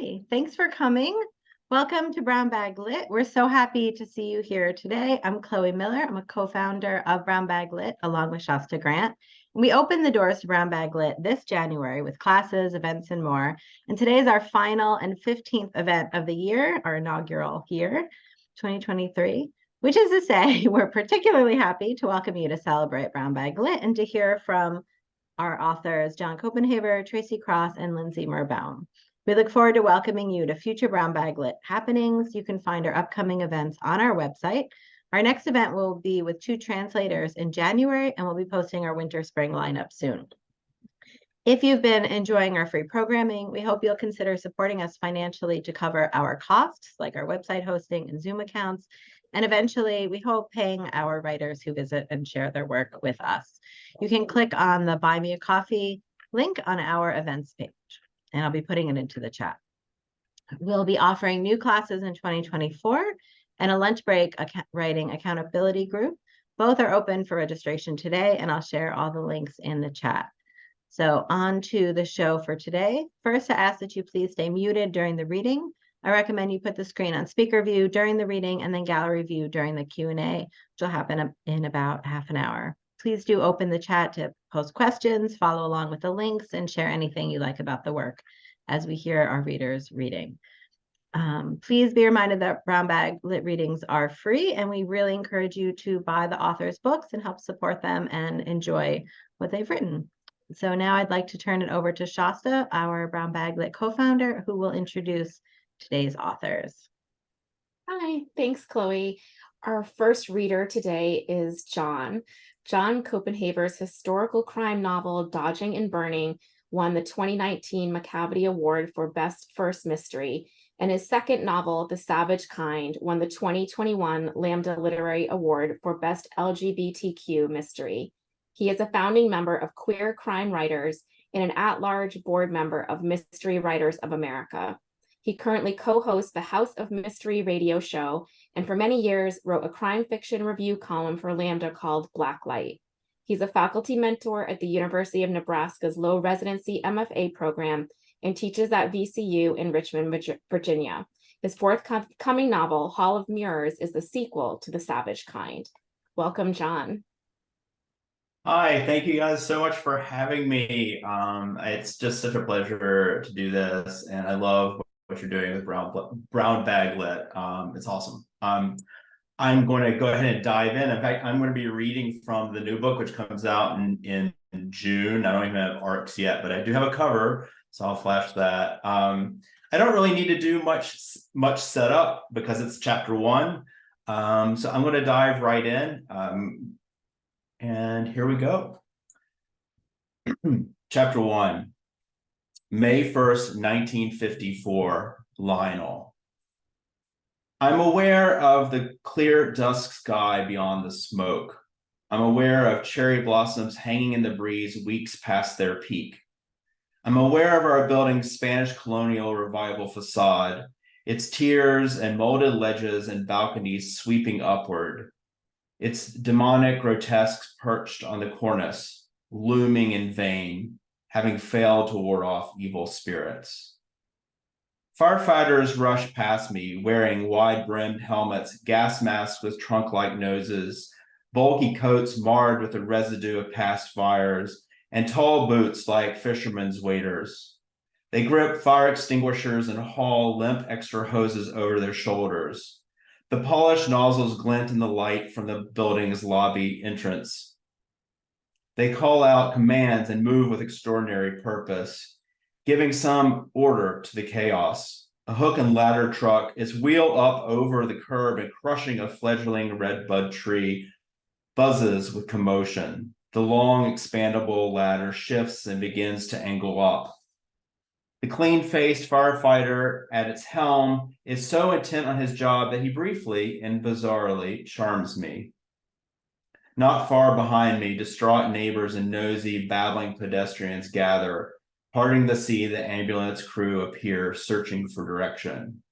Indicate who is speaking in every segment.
Speaker 1: Hi, thanks for coming. Welcome to Brown Bag Lit. We're so happy to see you here today. I'm Chloe Miller. I'm a co-founder of Brown Bag Lit along with Shasta Grant. And we opened the doors to Brown Bag Lit this January with classes, events, and more. And today is our final and 15th event of the year, our inaugural year, 2023, which is to say we're particularly happy to welcome you to celebrate Brown Bag Lit and to hear from our authors, John Copenhaver, Tracy Cross, and Lindsay Merbaum. We look forward to welcoming you to future Brown Bag Lit happenings. You can find our upcoming events on our website. Our next event will be with 2 translators in January, and we'll be posting our winter-spring lineup soon. If you've been enjoying our free programming, we hope you'll consider supporting us financially to cover our costs, like our website hosting and Zoom accounts, and eventually, we hope paying our writers who visit and share their work with us. You can click on the Buy Me a Coffee link on our events page, and I'll be putting it into the chat. We'll be offering new classes in 2024 and a lunch break writing accountability group. Both are open for registration today, and I'll share all the links in the chat. So on to the show for today. First, I ask that you please stay muted during the reading. I recommend you put the screen on speaker view during the reading and then gallery view during the Q&A, which will happen in about half an hour. Please do open the chat to post questions, follow along with the links, and share anything you like about the work as we hear our readers reading. Please be reminded that Brown Bag Lit readings are free, and we really encourage you to buy the author's books and help support them and enjoy what they've written. So now I'd like to turn it over to Shasta, our Brown Bag Lit co-founder, who will introduce today's authors.
Speaker 2: Hi, thanks, Chloe. Our first reader today is John. John Copenhaver's historical crime novel, Dodging and Burning, won the 2019 Macavity Award for Best First Mystery, and his second novel, The Savage Kind, won the 2021 Lambda Literary Award for Best LGBTQ Mystery. He is a founding member of Queer Crime Writers and an at-large board member of Mystery Writers of America. He currently co-hosts the House of Mystery radio show, and for many years wrote a crime fiction review column for Lambda called Blacklight. He's a faculty mentor at the University of Nebraska's low residency MFA program and teaches at VCU in Richmond, Virginia. His forthcoming novel, Hall of Mirrors, is the sequel to The Savage Kind. Welcome, John.
Speaker 3: Hi, thank you guys so much for having me. It's just such a pleasure to do this, and I love what you're doing with Brown Bag Lit. It's awesome. I'm going to go ahead and dive in. In fact, I'm going to be reading from the new book, which comes out in June. I don't even have arcs yet, but I do have a cover, so I'll flash that. I don't really need to do much setup because it's chapter 1. So I'm going to dive right in. And here we go. Chapter 1. May 1st, 1954, Lionel. I'm aware of the clear dusk sky beyond the smoke. I'm aware of cherry blossoms hanging in the breeze weeks past their peak. I'm aware of our building's Spanish colonial revival facade, its tiers and molded ledges and balconies sweeping upward, its demonic grotesques perched on the cornice, looming in vain, having failed to ward off evil spirits. Firefighters rush past me, wearing wide-brimmed helmets, gas masks with trunk-like noses, bulky coats marred with the residue of past fires, and tall boots like fishermen's waders. They grip fire extinguishers and haul limp extra hoses over their shoulders. The polished nozzles glint in the light from the building's lobby entrance. They call out commands and move with extraordinary purpose, giving some order to the chaos. A hook and ladder truck is wheeled up over the curb and crushing a fledgling redbud tree buzzes with commotion. The long, expandable ladder shifts and begins to angle up. The clean-faced firefighter at its helm is so intent on his job that he briefly and bizarrely charms me. Not far behind me, distraught neighbors and nosy, babbling pedestrians gather, parting the sea. The ambulance crew appear, searching for direction.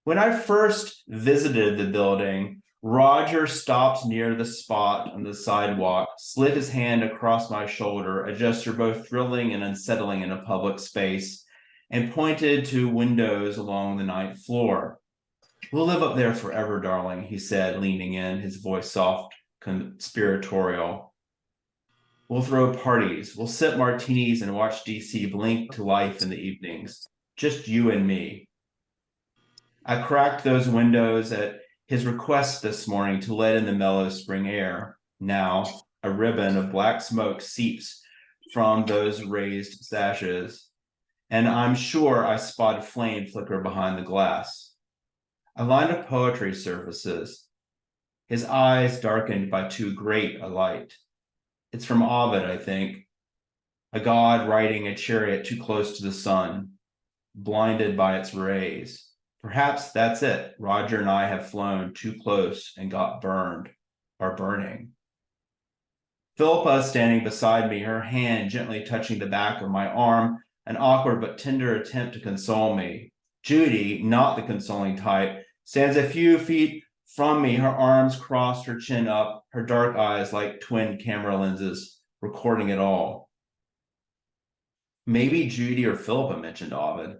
Speaker 3: When I first visited the building, Roger stopped near the spot on the sidewalk, slid his hand across my shoulder, a gesture both thrilling and unsettling in a public space, and pointed to windows along the ninth floor. "We'll live up there forever, darling," he said, leaning in, his voice soft, conspiratorial. "We'll throw parties, we'll sip martinis and watch DC blink to life in the evenings. Just you and me." I cracked those windows at his request this morning to let in the mellow spring air. Now, a ribbon of black smoke seeps from those raised sashes, and I'm sure I spotted flame flicker behind the glass. A line of poetry surfaces, his eyes darkened by too great a light. It's from Ovid, I think. A god riding a chariot too close to the sun, blinded by its rays. Perhaps that's it. Roger and I have flown too close and got burned, or burning. Philippa is standing beside me, her hand gently touching the back of my arm, an awkward but tender attempt to console me. Judy, not the consoling type, stands a few feet from me, her arms crossed, her chin up, her dark eyes like twin camera lenses, recording it all. Maybe Judy or Philippa mentioned Ovid.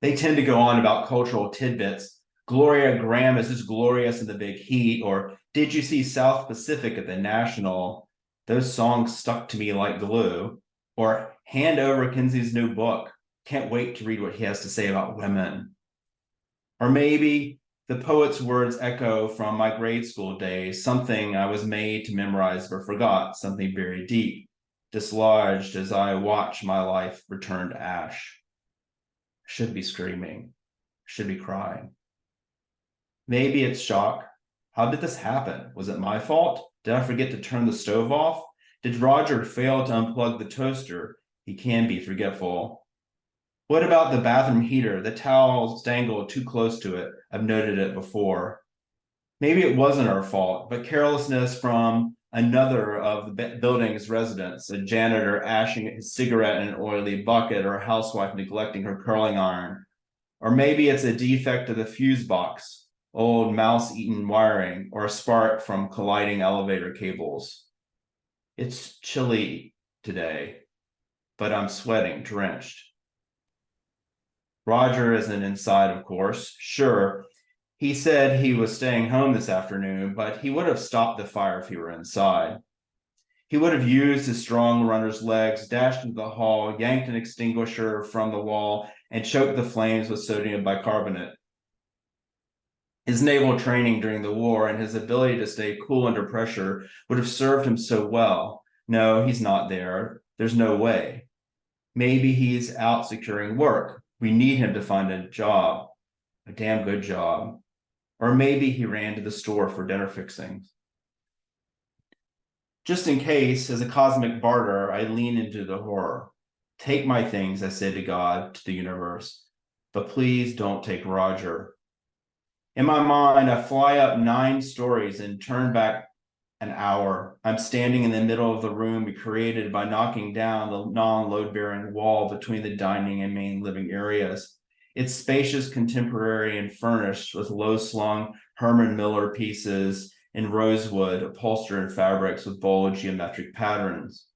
Speaker 3: They tend to go on about cultural tidbits. Gloria Graham is just glorious in the big heat, or did you see South Pacific at the National? Those songs stuck to me like glue. Or hand over Kinsey's new book. Can't wait to read what he has to say about women. Or maybe the poet's words echo from my grade school days, something I was made to memorize but forgot, something very deep, dislodged as I watch my life return to ash. Should be screaming, should be crying. Maybe it's shock. How did this happen? Was it my fault? Did I forget to turn the stove off? Did Roger fail to unplug the toaster? He can be forgetful. What about the bathroom heater? The towels dangled too close to it. I've noted it before. Maybe it wasn't our fault, but carelessness from another of the building's residents, a janitor ashing his cigarette in an oily bucket, or a housewife neglecting her curling iron. Or maybe it's a defect of the fuse box, old mouse-eaten wiring, or a spark from colliding elevator cables. It's chilly today, but I'm sweating, drenched. Roger isn't inside, of course. Sure, he said he was staying home this afternoon, but he would have stopped the fire if he were inside. He would have used his strong runner's legs, dashed into the hall, yanked an extinguisher from the wall, and choked the flames with sodium bicarbonate. His naval training during the war and his ability to stay cool under pressure would have served him so well. No, he's not there. There's no way. Maybe he's out securing work. We need him to find a job, a damn good job. Or maybe he ran to the store for dinner fixings. Just in case, as a cosmic barter, I lean into the horror. Take my things, I say to God, to the universe, but please don't take Roger. In my mind, I fly up 9 stories and turn back an hour. I'm standing in the middle of the room we created by knocking down the non-load-bearing wall between the dining and main living areas. It's spacious, contemporary, and furnished with low-slung Herman Miller pieces in rosewood, upholstered in fabrics with bold geometric patterns.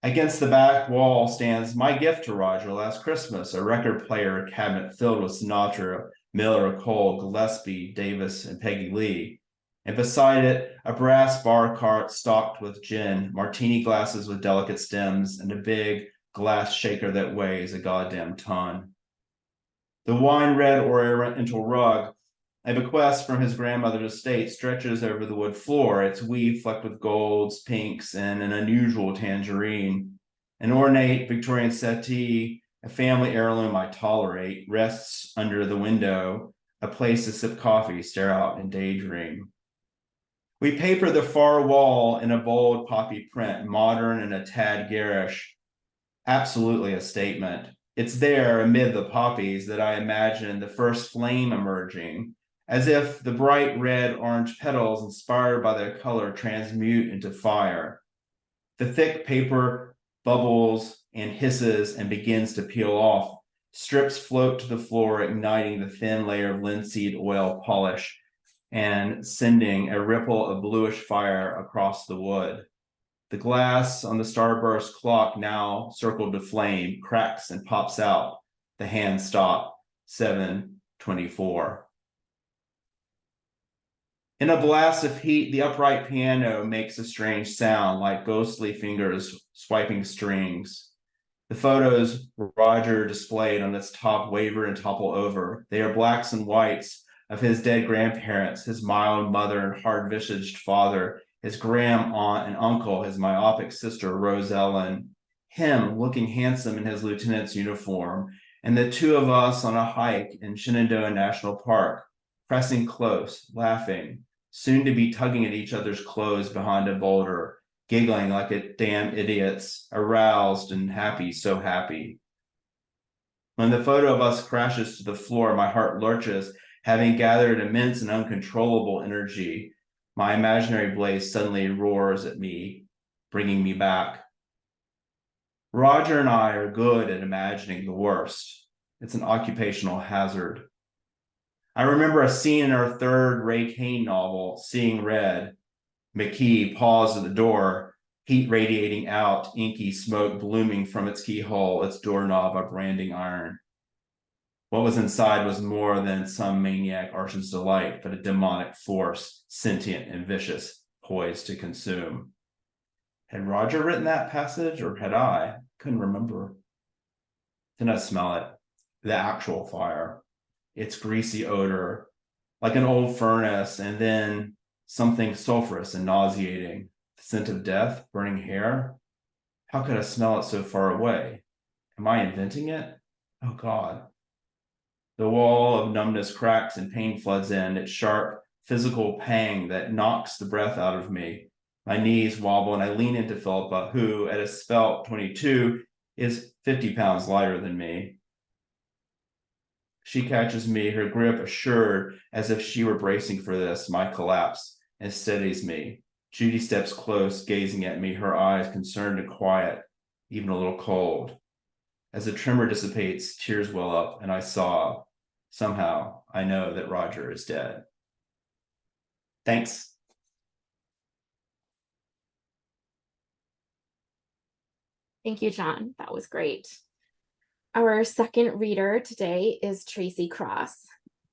Speaker 3: Against the back wall stands my gift to Roger last Christmas, a record player cabinet filled with Sinatra, Miller, Cole, Gillespie, Davis, and Peggy Lee. And beside it, a brass bar cart stocked with gin, martini glasses with delicate stems, and a big glass shaker that weighs a goddamn ton. The wine-red oriental rug, a bequest from his grandmother's estate, stretches over the wood floor, its weave flecked with golds, pinks, and an unusual tangerine. An ornate Victorian settee, a family heirloom I tolerate, rests under the window, a place to sip coffee, stare out, and daydream. We paper the far wall in a bold poppy print, modern and a tad garish. Absolutely a statement. It's there amid the poppies that I imagine the first flame emerging, as if the bright red-orange petals inspired by their color transmute into fire. The thick paper bubbles and hisses and begins to peel off. Strips float to the floor, igniting the thin layer of linseed oil polish and sending a ripple of bluish fire across the wood. The glass on the starburst clock, now circled to flame, cracks and pops out. The hand stopped. 7:24. In a blast of heat, the upright piano makes a strange sound, like ghostly fingers swiping strings. The photos Roger displayed on its top waver and topple over. They are blacks and whites of his dead grandparents, his mild mother and hard-visaged father, his gram aunt and uncle, his myopic sister, Rose Ellen, him looking handsome in his lieutenant's uniform, and the two of us on a hike in Shenandoah National Park, pressing close, laughing, soon to be tugging at each other's clothes behind a boulder, giggling like a damn idiots, aroused and happy, so happy. When the photo of us crashes to the floor, my heart lurches, having gathered immense and uncontrollable energy. My imaginary blaze suddenly roars at me, bringing me back. Roger and I are good at imagining the worst. It's an occupational hazard. I remember a scene in our third Ray Kane novel, Seeing Red. McKee paused at the door, heat radiating out, inky smoke blooming from its keyhole, its doorknob a branding iron. What was inside was more than some maniac arson's delight, but a demonic force, sentient and vicious, poised to consume. Had Roger written that passage, or had I? Couldn't remember. Then I smell it, the actual fire, its greasy odor, like an old furnace, and then something sulfurous and nauseating, the scent of death, burning hair. How could I smell it so far away? Am I inventing it? Oh God. The wall of numbness cracks and pain floods in, its sharp physical pang that knocks the breath out of me. My knees wobble and I lean into Philippa, who, at a svelte 22, is 50 pounds lighter than me. She catches me, her grip assured, as if she were bracing for this, my collapse, and steadies me. Judy steps close, gazing at me, her eyes concerned and quiet, even a little cold. As the tremor dissipates, tears well up, and I sob. Somehow, I know that Roger is dead. Thanks.
Speaker 2: Thank you, John. That was great. Our second reader today is Tracy Cross.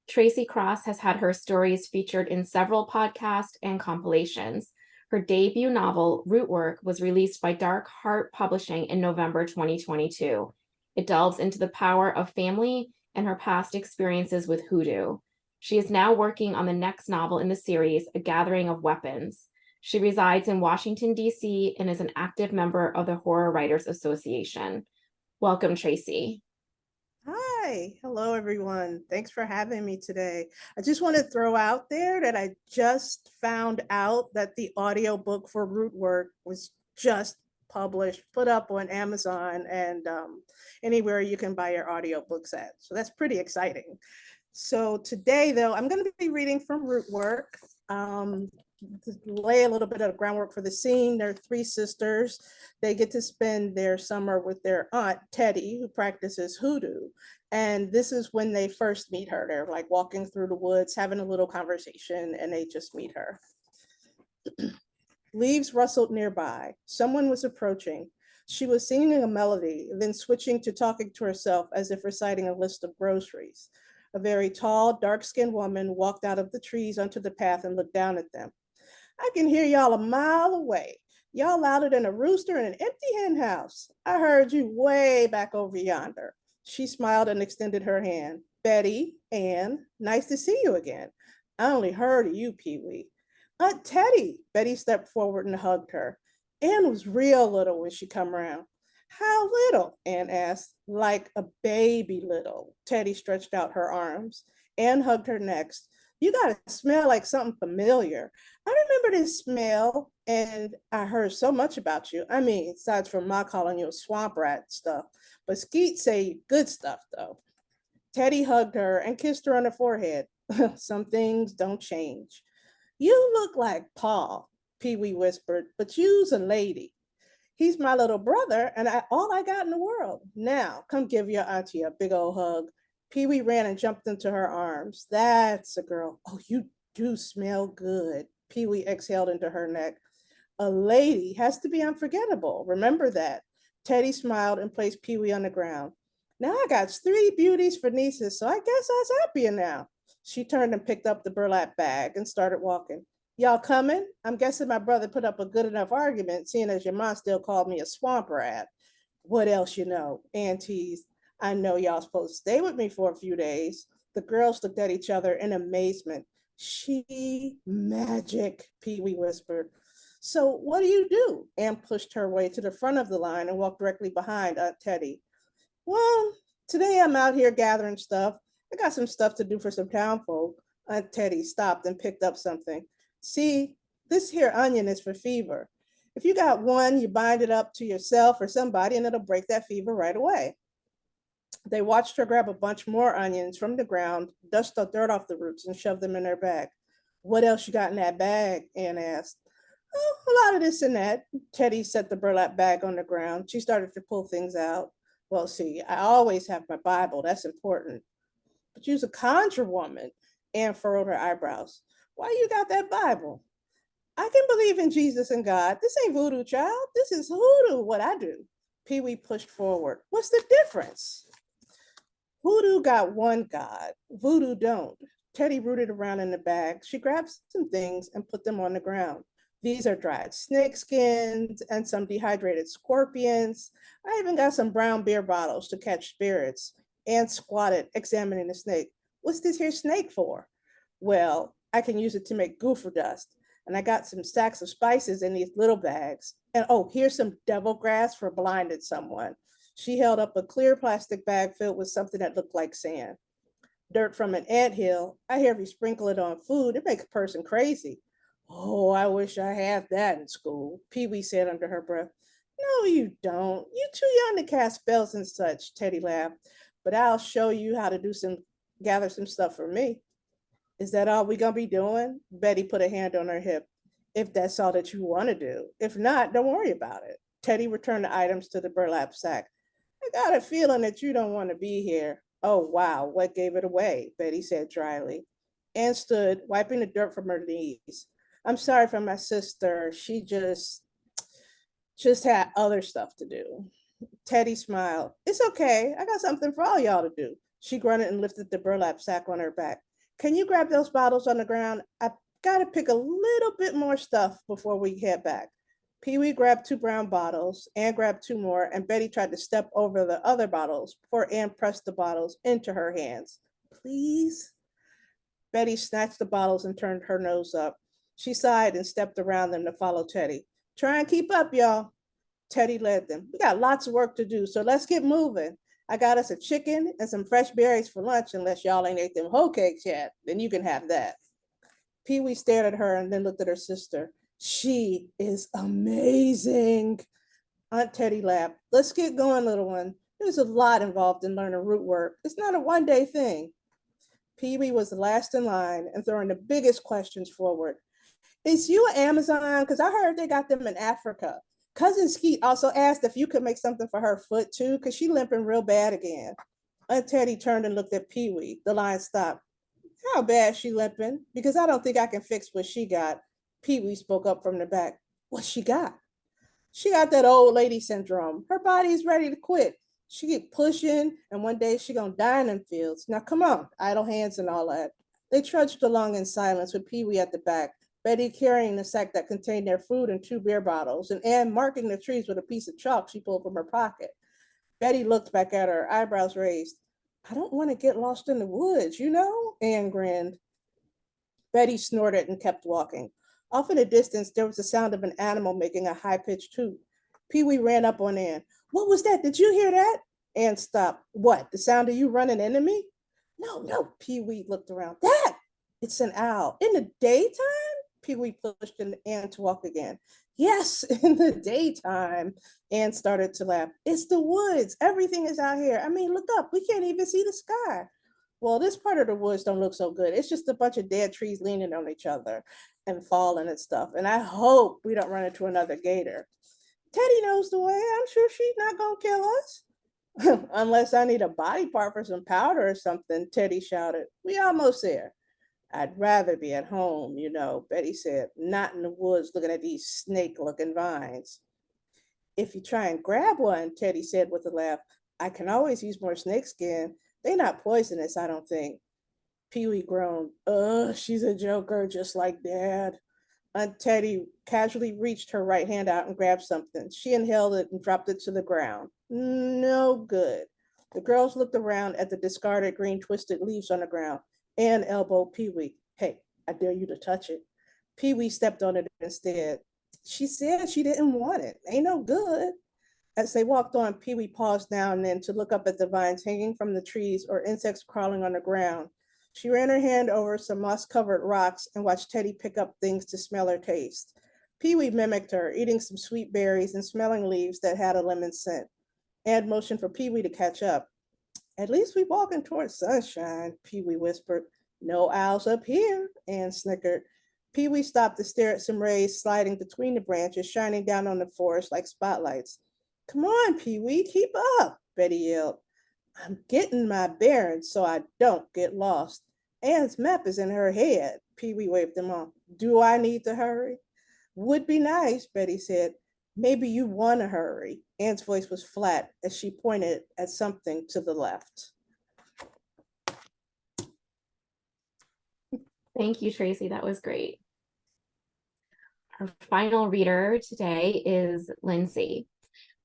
Speaker 2: Tracy Cross has had her stories featured in several podcasts and compilations. Her debut novel, Rootwork, was released by Dark Hart Publishing in November 2022. It delves into the power of family and her past experiences with hoodoo. She is now working on the next novel in the series, A Gathering of Weapons. She resides in Washington, D.C., and is an active member of the Horror Writers Association. Welcome, Tracy.
Speaker 4: Hi, hello everyone. Thanks for having me today. I just want to throw out there that I just found out that the audiobook for Rootwork was just published, put up on Amazon and anywhere you can buy your audiobooks at. So that's pretty exciting. So today, though, I'm going to be reading from Rootwork. To lay a little bit of groundwork for the scene, there are three sisters. They get to spend their summer with their aunt, Teddy, who practices hoodoo. And this is when they first meet her. They're like walking through the woods, having a little conversation, and they just meet her. Leaves rustled nearby. Someone was approaching. She was singing a melody, then switching to talking to herself as if reciting a list of groceries. A very tall, dark-skinned woman walked out of the trees onto the path and looked down at them. I can hear y'all a mile away. Y'all louder than a rooster in an empty hen house. I heard you way back over yonder. She smiled and extended her hand. Betty, Ann, nice to see you again. I only heard of you, Pee-wee. Aunt Teddy. Betty stepped forward and hugged her. Ann was real little when she come around. How little? Ann asked. Like a baby little. Teddy stretched out her arms. Ann hugged her next. You gotta smell like something familiar. I remember this smell, and I heard so much about you. I mean, aside from my calling you a swamp rat stuff, but Skeet say good stuff though. Teddy hugged her and kissed her on the forehead. Some things don't change. You look like Paul, Pee-wee whispered, but you's a lady. He's my little brother, and all I got in the world. Now, come give your auntie a big old hug. Pee-wee ran and jumped into her arms. That's a girl. Oh, you do smell good. Pee-wee exhaled into her neck. A lady has to be unforgettable. Remember that. Teddy smiled and placed Pee-wee on the ground. Now I got 3 beauties for nieces, so I guess I was happier now. She turned and picked up the burlap bag and started walking. Y'all coming? I'm guessing my brother put up a good enough argument, seeing as your mom still called me a swamp rat. What else you know? Aunties, I know y'all supposed to stay with me for a few days. The girls looked at each other in amazement. She magic, Pee Wee whispered. So what do you do? Anne pushed her way to the front of the line and walked directly behind Aunt Teddy. Well, today I'm out here gathering stuff. I got some stuff to do for some town folk. Aunt Teddy stopped and picked up something. See, this here onion is for fever. If you got one, you bind it up to yourself or somebody and it'll break that fever right away. They watched her grab a bunch more onions from the ground, dust the dirt off the roots, and shove them in her bag. What else you got in that bag? Anne asked. Oh, a lot of this and that. Teddy set the burlap bag on the ground. She started to pull things out. Well, see, I always have my Bible. That's important. But you's a conjure woman. Anne furrowed her eyebrows. Why you got that Bible? I can believe in Jesus and God. This ain't voodoo, child. This is hoodoo, what I do. Pee Wee pushed forward. What's the difference? Hoodoo got one God. Voodoo don't. Teddy rooted around in the bag. She grabbed some things and put them on the ground. These are dried snake skins and some dehydrated scorpions. I even got some brown beer bottles to catch spirits. Anne squatted, examining the snake. What's this here snake for? Well, I can use it to make gopher dust. And I got some sacks of spices in these little bags. And oh, here's some devil grass for blinded someone. She held up a clear plastic bag filled with something that looked like sand. Dirt from an anthill. I hear if you sprinkle it on food, it makes a person crazy. Oh, I wish I had that in school, Pee Wee said under her breath. No, you don't. You're too young to cast spells and such, Teddy laughed. But I'll show you how to gather some stuff for me. Is that all we gonna be doing? Betty put a hand on her hip. If that's all that you want to do. If not, don't worry about it. Teddy returned the items to the burlap sack. I got a feeling that you don't want to be here. Oh, wow, what gave it away? Betty said dryly. Anne stood, wiping the dirt from her knees. I'm sorry for my sister. She just had other stuff to do. Teddy smiled. It's okay. I got something for all y'all to do. She grunted and lifted the burlap sack on her back. Can you grab those bottles on the ground? I gotta pick a little bit more stuff before we head back. Pee Wee grabbed 2 brown bottles, Anne grabbed 2 more, and Betty tried to step over the other bottles before Anne pressed the bottles into her hands. Please? Betty snatched the bottles and turned her nose up. She sighed and stepped around them to follow Teddy. Try and keep up, y'all. Teddy led them. We got lots of work to do, so let's get moving. I got us a chicken and some fresh berries for lunch, unless y'all ain't ate them hoe cakes yet. Then you can have that. Pee Wee stared at her and then looked at her sister. She is amazing. Aunt Teddy laughed. Let's get going, little one. There's a lot involved in learning Rootwork. It's not a one-day thing. Pee Wee was the last in line and throwing the biggest questions forward. Is you an Amazon? Because I heard they got them in Africa. Cousin Skeet also asked if you could make something for her foot too, because she limping real bad again. Aunt Teddy turned and looked at Pee Wee. The line stopped. How bad she limping? Because I don't think I can fix what she got. Pee Wee spoke up from the back. What she got? She got that old lady syndrome. Her body's ready to quit. She keep pushing, and one day she gonna die in them fields. Now come on, idle hands and all that. They trudged along in silence with Pee Wee at the back, Betty carrying the sack that contained their food and 2 beer bottles, and Anne marking the trees with a piece of chalk she pulled from her pocket. Betty looked back at her, eyebrows raised. I don't want to get lost in the woods, you know? Anne grinned. Betty snorted and kept walking. Off in the distance, there was the sound of an animal making a high-pitched toot. Pee Wee ran up on Anne. What was that? Did you hear that? Anne stopped. What, the sound of you running into me? No, Pee Wee looked around. That, it's an owl. In the daytime? Pee Wee pushed Anne to walk again. Yes, in the daytime. Anne started to laugh. It's the woods. Everything is out here. I mean, look up. We can't even see the sky. Well, this part of the woods don't look so good. It's just a bunch of dead trees leaning on each other and falling and stuff. And I hope we don't run into another gator. Teddy knows the way. I'm sure she's not going to kill us. Unless I need a body part for some powder or something, Teddy shouted. We almost there. I'd rather be at home, you know, Betty said, not in the woods looking at these snake-looking vines. If you try and grab one, Teddy said with a laugh, I can always use more snakeskin. They're not poisonous, I don't think. Pee-wee groaned. Ugh, she's a joker, just like Dad. Aunt Teddy casually reached her right hand out and grabbed something. She inhaled it and dropped it to the ground. No good. The girls looked around at the discarded green twisted leaves on the ground and elbowed Pee-wee. Hey, I dare you to touch it. Pee-wee stepped on it instead. She said she didn't want it. Ain't no good. As they walked on, Pee-wee paused now and then to look up at the vines hanging from the trees or insects crawling on the ground. She ran her hand over some moss-covered rocks and watched Teddy pick up things to smell or taste. Pee-wee mimicked her, eating some sweet berries and smelling leaves that had a lemon scent. Anne motioned for Pee-wee to catch up. At least we're walking towards sunshine, Pee-wee whispered. No owls up here, Anne snickered. Pee-wee stopped to stare at some rays sliding between the branches, shining down on the forest like spotlights. Come on, Pee-wee, keep up, Betty yelled. I'm getting my bearings so I don't get lost. Anne's map is in her head. Pee-wee waved them on. Do I need to hurry? Would be nice, Betty said. Maybe you want to hurry. Anne's voice was flat as she pointed at something to the left.
Speaker 2: Thank you, Tracy. That was great. Our final reader today is Lindsay.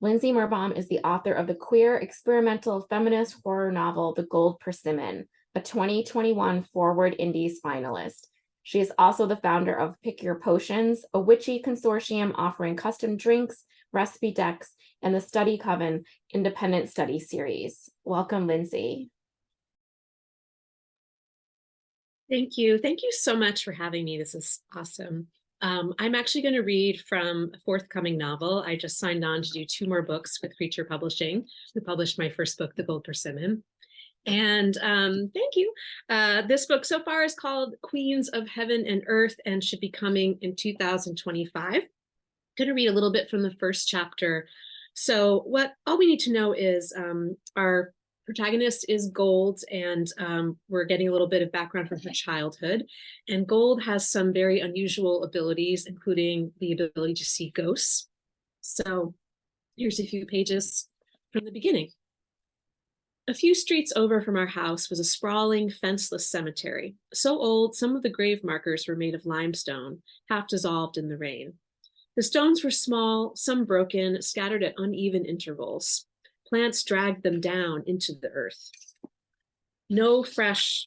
Speaker 2: Lindsay Merbaum is the author of the queer experimental feminist horror novel, The Gold Persimmon, a 2021 Forward Indies finalist. She is also the founder of Pick Your Potions, a witchy consortium offering custom drinks, recipe decks, and the Study Coven independent study series. Welcome, Lindsay.
Speaker 5: Thank you. Thank you so much for having me. This is awesome. I'm actually going to read from a forthcoming novel. I just signed on to do 2 more books with Creature Publishing, who published my first book, The Gold Persimmon. And thank you. This book so far is called Queens of Heaven and Earth and should be coming in 2025. I'm going to read a little bit from the first chapter. So all we need to know is our protagonist is Gold, and we're getting a little bit of background from her childhood. And Gold has some very unusual abilities, including the ability to see ghosts. So here's a few pages from the beginning. A few streets over from our house was a sprawling, fenceless cemetery, so old some of the grave markers were made of limestone, half dissolved in the rain. The stones were small, some broken, scattered at uneven intervals. Plants dragged them down into the earth. No fresh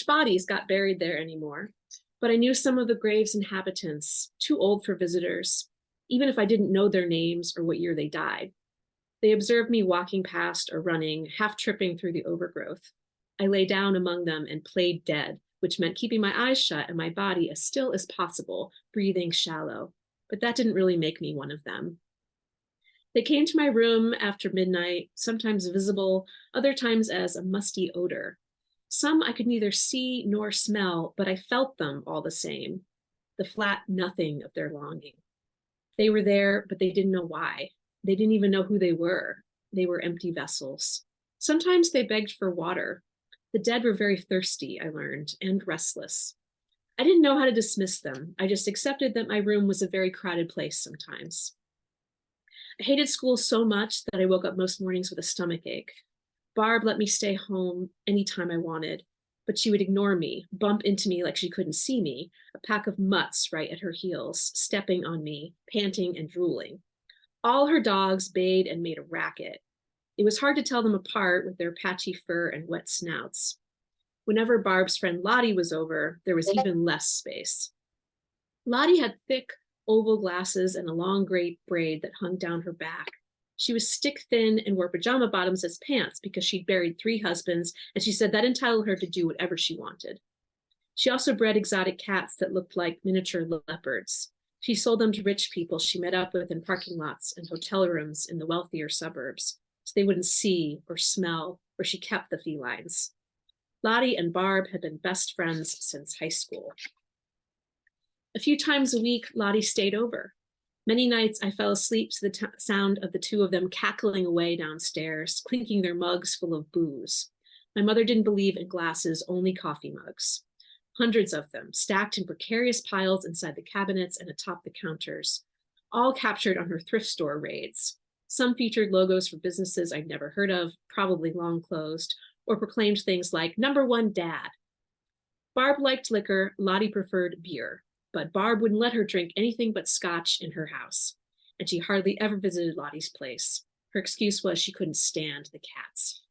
Speaker 5: bodies got buried there anymore, but I knew some of the grave's inhabitants, too old for visitors, even if I didn't know their names or what year they died. They observed me walking past or running, half tripping through the overgrowth. I lay down among them and played dead, which meant keeping my eyes shut and my body as still as possible, breathing shallow. But that didn't really make me one of them. They came to my room after midnight, sometimes visible, other times as a musty odor. Some I could neither see nor smell, but I felt them all the same, the flat nothing of their longing. They were there, but they didn't know why. They didn't even know who they were. They were empty vessels. Sometimes they begged for water. The dead were very thirsty, I learned, and restless. I didn't know how to dismiss them. I just accepted that my room was a very crowded place sometimes. I hated school so much that I woke up most mornings with a stomachache. Barb let me stay home anytime I wanted, but she would ignore me, bump into me like she couldn't see me, a pack of mutts right at her heels, stepping on me, panting and drooling. All her dogs bayed and made a racket. It was hard to tell them apart with their patchy fur and wet snouts. Whenever Barb's friend Lottie was over, there was even less space. Lottie had thick, oval glasses and a long gray braid that hung down her back. She was stick thin and wore pajama bottoms as pants because she'd buried 3 husbands, and she said that entitled her to do whatever she wanted. She also bred exotic cats that looked like miniature leopards. She sold them to rich people she met up with in parking lots and hotel rooms in the wealthier suburbs, so they wouldn't see or smell where she kept the felines. Lottie and Barb had been best friends since high school. A few times a week, Lottie stayed over. Many nights I fell asleep to the sound of the 2 of them cackling away downstairs, clinking their mugs full of booze. My mother didn't believe in glasses, only coffee mugs. Hundreds of them, stacked in precarious piles inside the cabinets and atop the counters, all captured on her thrift store raids. Some featured logos for businesses I'd never heard of, probably long closed, or proclaimed things like #1 dad. Barb liked liquor, Lottie preferred beer, but Barb wouldn't let her drink anything but scotch in her house, and she hardly ever visited Lottie's place. Her excuse was she couldn't stand the cats.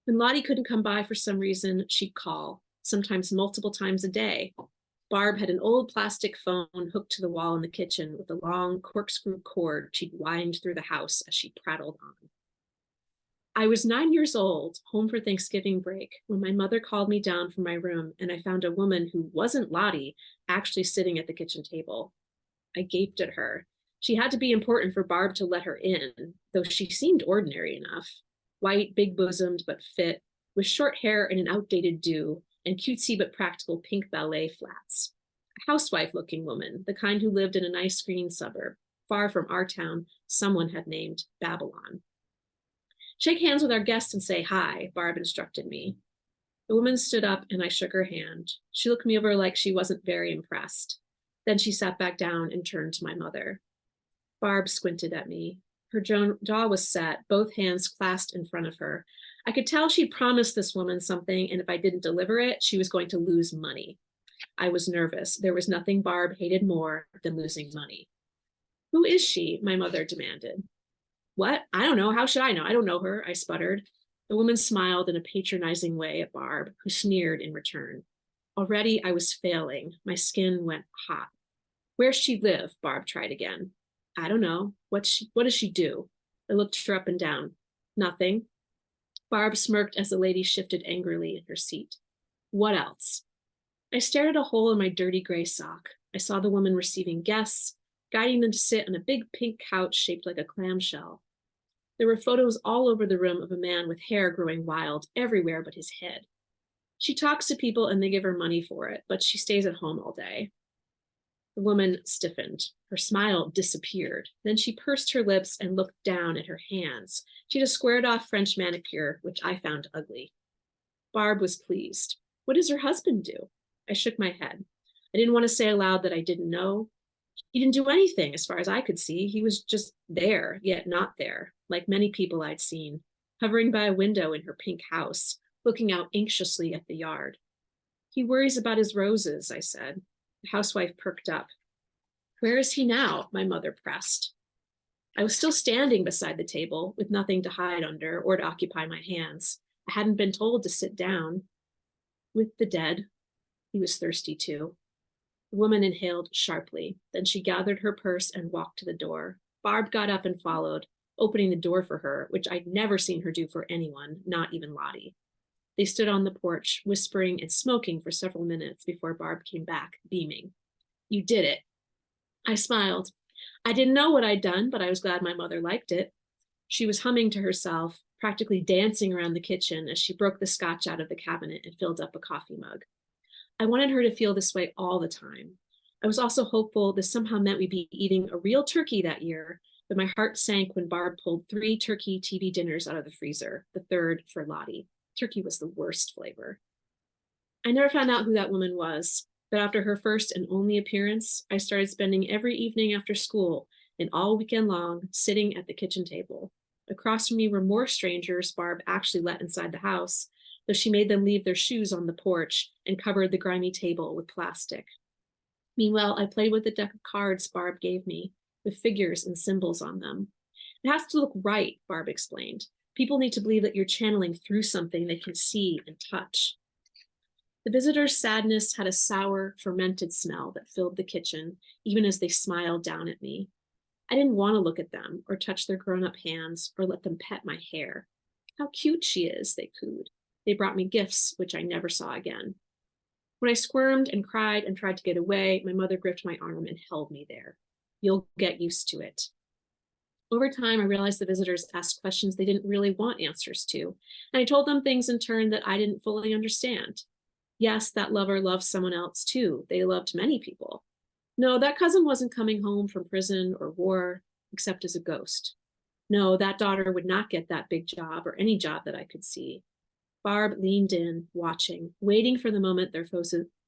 Speaker 5: When Lottie couldn't come by for some reason, she'd call, sometimes multiple times a day. Barb had an old plastic phone hooked to the wall in the kitchen with a long corkscrew cord she'd wind through the house as she prattled on. I was 9 years old, home for Thanksgiving break, when my mother called me down from my room and I found a woman who wasn't Lottie actually sitting at the kitchen table. I gaped at her. She had to be important for Barb to let her in, though she seemed ordinary enough. White, big-bosomed, but fit, with short hair and an outdated do, and cutesy but practical pink ballet flats. A housewife-looking woman, the kind who lived in a nice green suburb, far from our town someone had named Babylon. Shake hands with our guest and say hi, Barb instructed me. The woman stood up and I shook her hand. She looked me over like she wasn't very impressed. Then she sat back down and turned to my mother. Barb squinted at me. Her jaw was set, both hands clasped in front of her. I could tell she'd promised this woman something, and if I didn't deliver it, she was going to lose money. I was nervous. There was nothing Barb hated more than losing money. Who is she? My mother demanded. What? I don't know. How should I know? I don't know her, I sputtered. The woman smiled in a patronizing way at Barb, who sneered in return. Already I was failing. My skin went hot. Where's she live? Barb tried again. I don't know. What does she do? I looked her up and down. Nothing. Barb smirked as the lady shifted angrily in her seat. What else? I stared at a hole in my dirty gray sock. I saw the woman receiving guests, guiding them to sit on a big pink couch shaped like a clamshell. There were photos all over the room of a man with hair growing wild everywhere but his head. She talks to people and they give her money for it, but she stays at home all day. The woman stiffened. Her smile disappeared. Then she pursed her lips and looked down at her hands. She had a squared-off French manicure, which I found ugly. Barb was pleased. What does her husband do? I shook my head. I didn't want to say aloud that I didn't know. He didn't do anything, as far as I could see. He was just there, yet not there, like many people I'd seen, hovering by a window in her pink house, looking out anxiously at the yard. He worries about his roses, I said. The housewife perked up. Where is he now? My mother pressed. I was still standing beside the table, with nothing to hide under or to occupy my hands. I hadn't been told to sit down. With the dead. He was thirsty too. The woman inhaled sharply. Then she gathered her purse and walked to the door. Barb got up and followed, opening the door for her, which I'd never seen her do for anyone, not even Lottie. They stood on the porch, whispering and smoking for several minutes before Barb came back, beaming. You did it. I smiled. I didn't know what I'd done, but I was glad my mother liked it. She was humming to herself, practically dancing around the kitchen as she broke the scotch out of the cabinet and filled up a coffee mug. I wanted her to feel this way all the time. I was also hopeful this somehow meant we'd be eating a real turkey that year, but my heart sank when Barb pulled 3 turkey TV dinners out of the freezer, the third for Lottie. Turkey was the worst flavor. I never found out who that woman was, but after her first and only appearance, I started spending every evening after school and all weekend long sitting at the kitchen table. Across from me were more strangers Barb actually let inside the house, though she made them leave their shoes on the porch and covered the grimy table with plastic. Meanwhile, I played with the deck of cards Barb gave me, with figures and symbols on them. It has to look right, Barb explained. People need to believe that you're channeling through something they can see and touch. The visitors' sadness had a sour, fermented smell that filled the kitchen, even as they smiled down at me. I didn't want to look at them or touch their grown-up hands or let them pet my hair. How cute she is, they cooed. They brought me gifts, which I never saw again. When I squirmed and cried and tried to get away, my mother gripped my arm and held me there. You'll get used to it. Over time, I realized the visitors asked questions they didn't really want answers to, and I told them things in turn that I didn't fully understand. Yes, that lover loved someone else too. They loved many people. No, that cousin wasn't coming home from prison or war, except as a ghost. No, that daughter would not get that big job or any job that I could see. Barb leaned in, watching, waiting for the moment their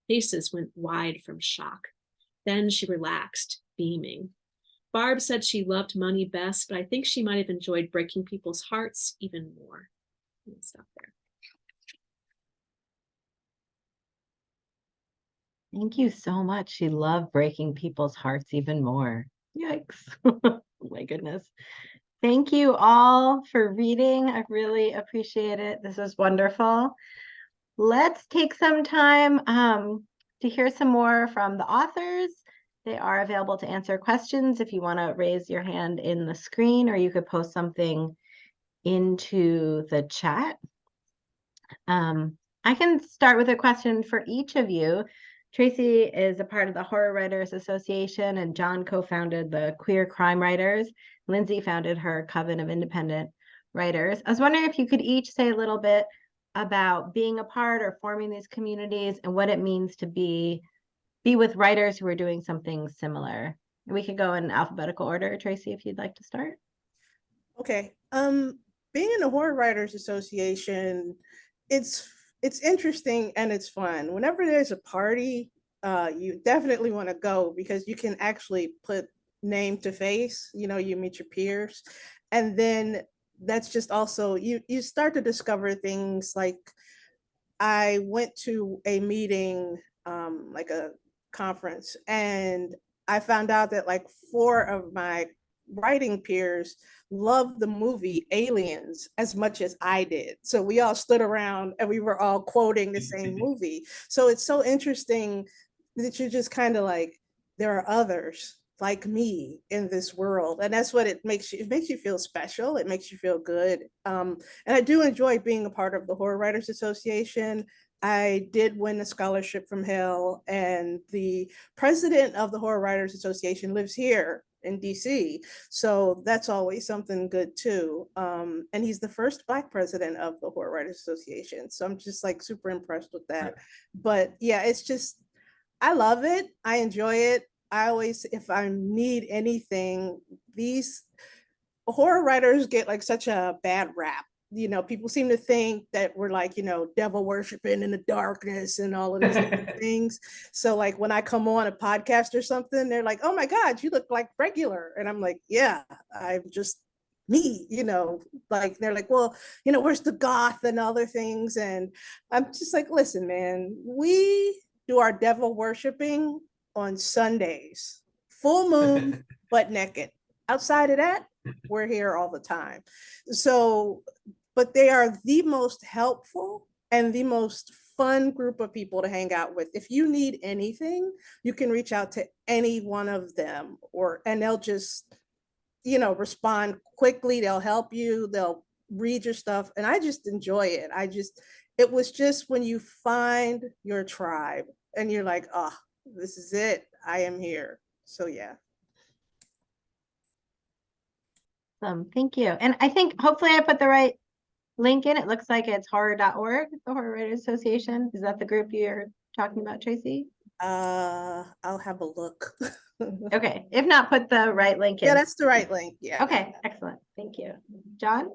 Speaker 5: faces went wide from shock. Then she relaxed, beaming. Barb said she loved money best, but I think she might have enjoyed breaking people's hearts even more. I'll stop there.
Speaker 1: Thank you so much. She loved breaking people's hearts even more. Yikes. Oh my goodness. Thank you all for reading. I really appreciate it. This was wonderful. Let's take some time to hear some more from the authors. They are available to answer questions if you want to raise your hand in the screen, or you could post something into the chat. I can start with a question for each of you. Tracy is a part of the Horror Writers Association, and John co-founded the Queer Crime Writers. Lindsay founded her Coven of Independent Writers. I was wondering if you could each say a little bit about being a part or forming these communities and what it means to be with writers who are doing something similar. We could go in alphabetical order. Tracy, if you'd like to start.
Speaker 4: Okay. Being in the Horror Writers Association, it's interesting and it's fun. Whenever there's a party, you definitely want to go because you can actually put name to face. You know, you meet your peers, and then that's just also you start to discover things. Like I went to a meeting, like a conference, and I found out that like 4 of my writing peers loved the movie Aliens as much as I did. So we all stood around and we were all quoting the same movie. So it's so interesting that you're just kind of like, there are others like me in this world. And that's what it makes you feel special. It makes you feel good. And I do enjoy being a part of the Horror Writers Association. I did win a scholarship from Hale, and the president of the Horror Writers Association lives here in DC. So that's always something good too. And he's the first Black president of the Horror Writers Association. So I'm just like super impressed with that. But yeah, it's just, I love it. I enjoy it. I always, if I need anything, these horror writers get like such a bad rap. You know, people seem to think that we're like, you know, devil worshiping in the darkness and all of these things. So like when I come on a podcast or something, they're like, oh my God, you look like regular. And I'm like, yeah, I'm just me, you know, like they're like, well, you know, where's the goth and other things? And I'm just like, listen, man, we do our devil worshiping on Sundays, full moon, butt naked. Outside of that, we're here all the time. So, but they are the most helpful and the most fun group of people to hang out with. If you need anything, you can reach out to any one of them, and they'll just, you know, respond quickly. They'll help you. They'll read your stuff. And I just enjoy it. It was just when you find your tribe and you're like, oh, this is it. I am here. So yeah.
Speaker 1: Thank you. And I think hopefully I put the right link in. It looks like it's horror.org, the Horror Writers Association. Is that the group you're talking about, Tracy?
Speaker 4: I'll have a look.
Speaker 1: Okay. If not, put the right link in.
Speaker 4: Yeah, that's the right link. Yeah.
Speaker 1: Okay, excellent. Thank you. John?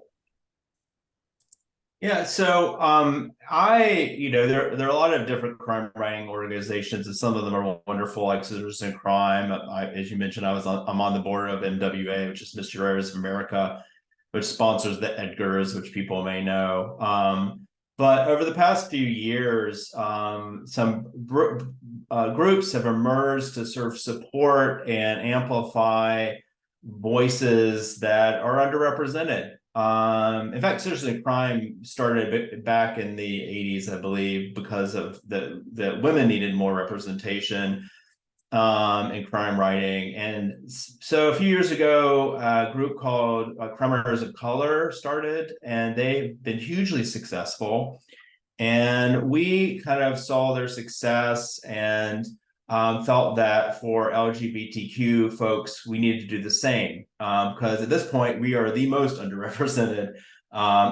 Speaker 3: Yeah, so there are a lot of different crime writing organizations, and some of them are wonderful, like Citizen Crime. As you mentioned, I'm on the board of MWA, which is Mystery Writers of America, which sponsors the Edgars, which people may know. But over the past few years, some groups have emerged to sort of support and amplify voices that are underrepresented. In fact, Citizen Crime started back in the 80s, I believe, because of the women needed more representation in crime writing. And so a few years ago, a group called Crime Writers of Color started, and they've been hugely successful. And we kind of saw their success and felt that for LGBTQ folks, we needed to do the same, because at this point, we are the most underrepresented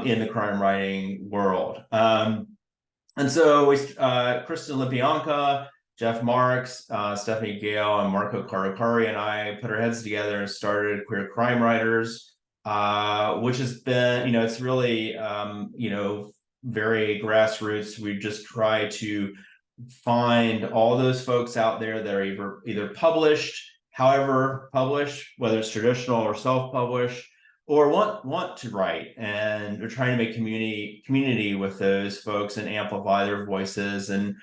Speaker 3: in the crime writing world. And so Kristen Lipyanka, Jeff Marks, Stephanie Gale, and Marco Caracari and I put our heads together and started Queer Crime Writers, which has been, it's really, very grassroots. We just try to find all those folks out there that are either published, however publish, whether it's traditional or self-publish, or want to write, and we're trying to make community with those folks and amplify their voices. And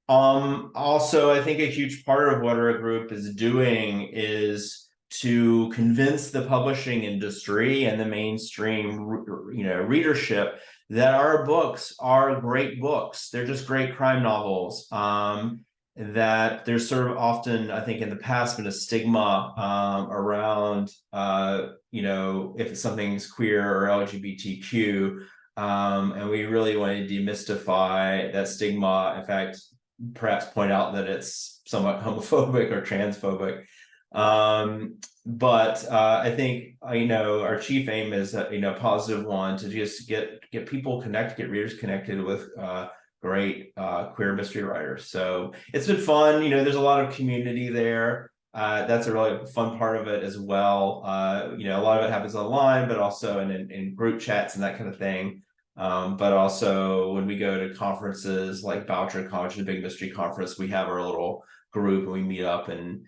Speaker 3: also, I think a huge part of what our group is doing is to convince the publishing industry and the mainstream, readership that our books are great books. They're just great crime novels. That there's sort of often, I think in the past, been a stigma around, if something's queer or LGBTQ, and we really want to demystify that stigma. In fact, perhaps point out that it's somewhat homophobic or transphobic. But I think, our chief aim is a positive one, to just get people connected, get readers connected with great queer mystery writers. So it's been fun. There's a lot of community there. That's a really fun part of it as well. A lot of it happens online, but also in group chats and that kind of thing. But also when we go to conferences like Boucher College, the big mystery conference, we have our little group and we meet up and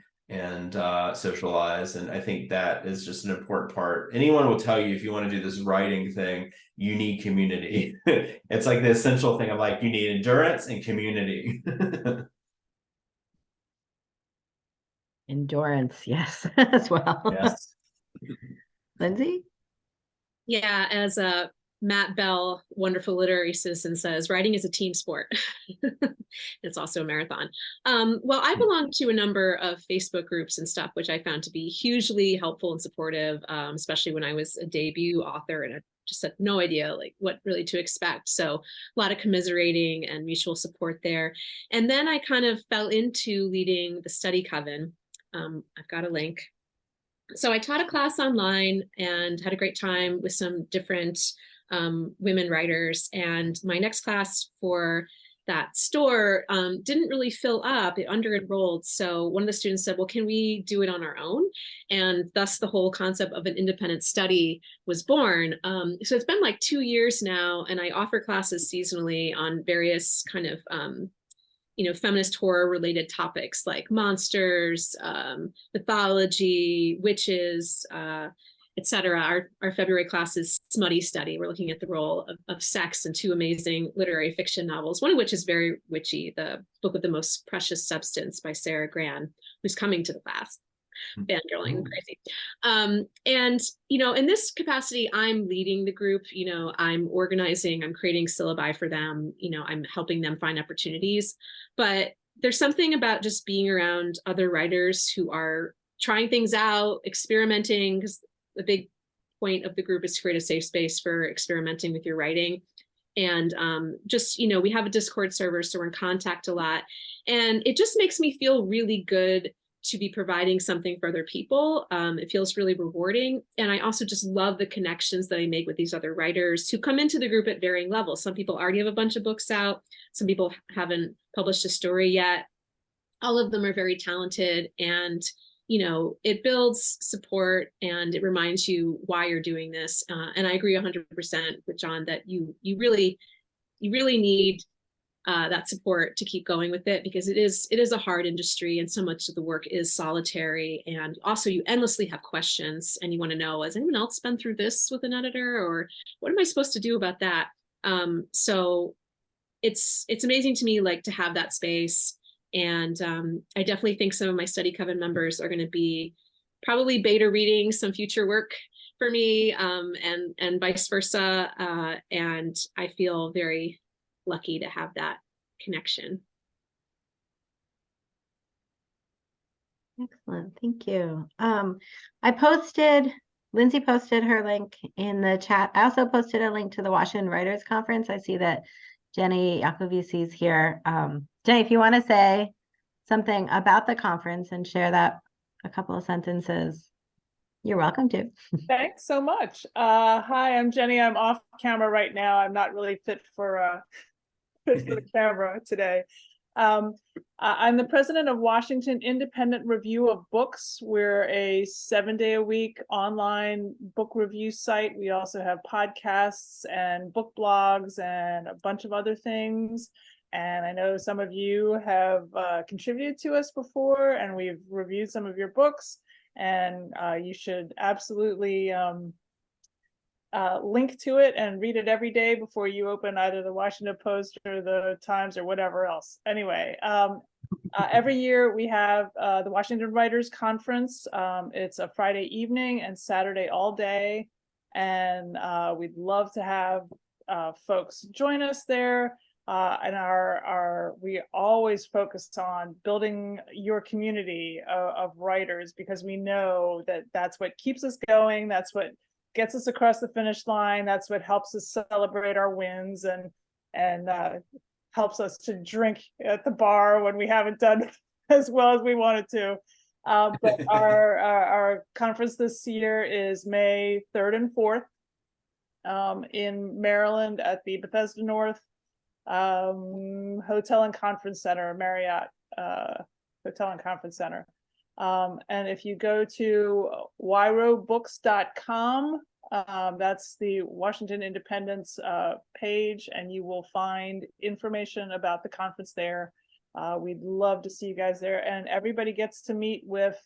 Speaker 3: socialize. And I think that is just an important part. Anyone will tell you, if you want to do this writing thing, you need community. It's like the essential thing of you need endurance and community.
Speaker 1: Endurance, yes, as well.
Speaker 3: Yes.
Speaker 1: Lindsay?
Speaker 5: Yeah, as Matt Bell, wonderful literary citizen, says, writing is a team sport. It's also a marathon. Well, I belong to a number of Facebook groups and stuff, which I found to be hugely helpful and supportive, especially when I was a debut author and I just had no idea what really to expect. So a lot of commiserating and mutual support there. And then I kind of fell into leading the study coven. I've got a link. So I taught a class online and had a great time with some different women writers. And my next class for that store didn't really fill up, it under enrolled. So one of the students said, well, can we do it on our own? And thus the whole concept of an independent study was born. So it's been 2 years now, and I offer classes seasonally on various kind of feminist horror related topics like monsters, mythology, witches, etc. Our February class is Smutty Study. We're looking at the role of sex in 2 amazing literary fiction novels, one of which is very witchy, The Book with the Most Precious Substance by Sarah Gran, who's coming to the class. Fangirling and crazy. And, in this capacity, I'm leading the group, I'm organizing, I'm creating syllabi for them, I'm helping them find opportunities. But there's something about just being around other writers who are trying things out, experimenting, because the big point of the group is to create a safe space for experimenting with your writing. And we have a Discord server, so we're in contact a lot. And it just makes me feel really good to be providing something for other people. It feels really rewarding. And I also just love the connections that I make with these other writers who come into the group at varying levels. Some people already have a bunch of books out. Some people haven't published a story yet. All of them are very talented, and it builds support and it reminds you why you're doing this. And I agree 100% with John that you really need that support to keep going with it, because it is a hard industry and so much of the work is solitary. And also you endlessly have questions and you want to know, has anyone else been through this with an editor, or what am I supposed to do about that? So it's amazing to me to have that space. And I definitely think some of my study coven members are going to be probably beta reading some future work for me, and vice versa. And I feel very lucky to have that connection.
Speaker 1: Excellent, thank you. Lindsay posted her link in the chat. I also posted a link to the Washington Writers Conference. I see that Jenny Yakovisi is here. Jenny, if you want to say something about the conference and share that a couple of sentences, you're welcome to.
Speaker 6: Thanks so much. Hi, I'm Jenny. I'm off camera right now. I'm not really fit for the camera today. I'm the president of Washington Independent Review of Books. We're a 7-day-a-week online book review site. We also have podcasts and book blogs and a bunch of other things. And I know some of you have contributed to us before, and we've reviewed some of your books, and you should absolutely link to it and read it every day before you open either the Washington Post or the Times or whatever else. Anyway, every year we have the Washington Writers Conference. It's a Friday evening and Saturday all day. And we'd love to have folks join us there. And we always focus on building your community of writers, because we know that that's what keeps us going. That's what gets us across the finish line. That's what helps us celebrate our wins and helps us to drink at the bar when we haven't done as well as we wanted to. But our conference this year is May 3rd and 4th in Maryland at the Bethesda North Hotel and Conference Center, Marriott Hotel and Conference Center. And if you go to wyrobooks.com, that's the Washington Independence page, and you will find information about the conference there. We'd love to see you guys there, and everybody gets to meet with